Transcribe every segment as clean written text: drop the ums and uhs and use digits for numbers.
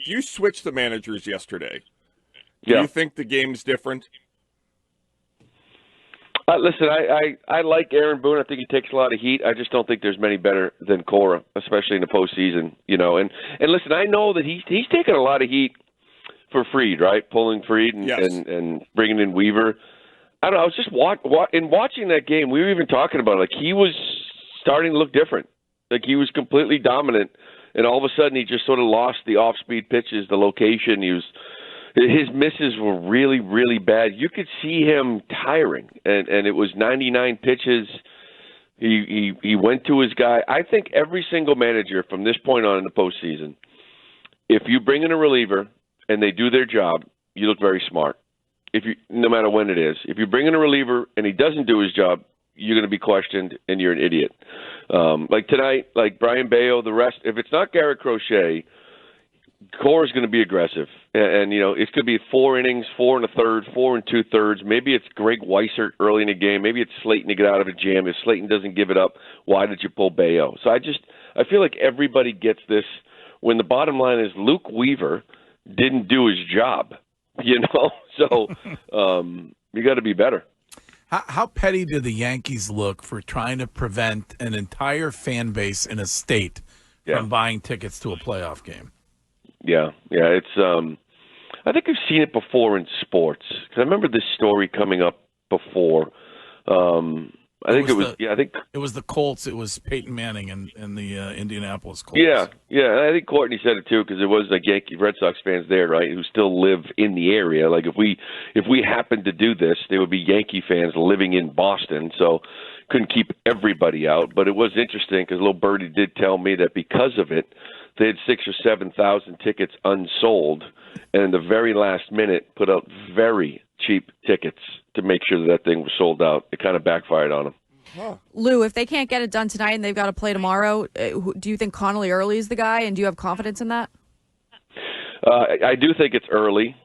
if you switch the managers yesterday, do Yeah. you think the game's different? Listen, I like Aaron Boone. I think he takes a lot of heat. I just don't think there's many better than Cora, especially in the postseason. And listen, I know that he's taken a lot of heat for Fried, right? Pulling Fried and bringing in Weaver. I don't know. I was just in watching that game. We were even talking about it. Like, he was starting to look different. Like, he was completely dominant, and all of a sudden he just sort of lost the off-speed pitches, the location. His misses were really, really bad. You could see him tiring, and it was 99 pitches. He went to his guy. I think every single manager from this point on in the postseason, if you bring in a reliever and they do their job, you look very smart. No matter when it is. If you bring in a reliever and he doesn't do his job, you're going to be questioned and you're an idiot. Like tonight, like Brian Bayo, the rest, if it's not Garrett Crochet, Cora's going to be aggressive. And it's going to be 4 innings, 4 1/3, 4 2/3. Maybe it's Greg Weissert early in the game. Maybe it's Slayton to get out of a jam. If Slayton doesn't give it up, why did you pull Bayo? So I feel like everybody gets this when the bottom line is Luke Weaver didn't do his job, So you got to be better. How petty do the Yankees look for trying to prevent an entire fan base in a state from buying tickets to a playoff game? Yeah. It's. I think I've seen it before in sports. 'Cause I remember this story coming up before. I think it was the Colts. It was Peyton Manning and the Indianapolis Colts. Yeah. I think Courtney said it too, because it was like Red Sox fans there, right, who still live in the area. Like if we happened to do this, there would be Yankee fans living in Boston, so couldn't keep everybody out. But it was interesting because little Birdie did tell me that because of it, they had 6,000 or 7,000 tickets unsold, and in the very last minute put out very cheap tickets to make sure that thing was sold out. It kind of backfired on them. Huh. Lou, if they can't get it done tonight and they've got to play tomorrow, do you think Connolly Early is the guy, and do you have confidence in that? I do think it's early.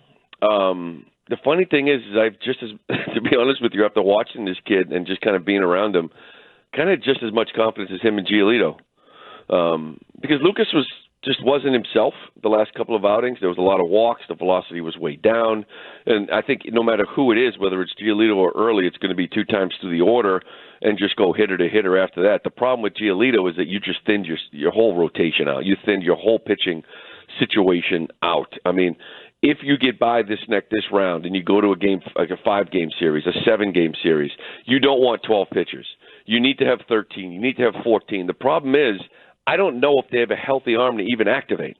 The funny thing is I've to be honest with you, after watching this kid and just kind of being around him, kind of just as much confidence as him and Giolito. Because Lucas wasn't himself the last couple of outings. There was a lot of walks. The velocity was way down. And I think no matter who it is, whether it's Giolito or Early, it's going to be 2 times through the order and just go hitter to hitter after that. The problem with Giolito is that you just thinned your whole rotation out. You thinned your whole pitching situation out. I mean, if you get by this round and you go to a game, like a 5-game series, a 7-game series, you don't want 12 pitchers. You need to have 13. You need to have 14. The problem is, I don't know if they have a healthy arm to even activate.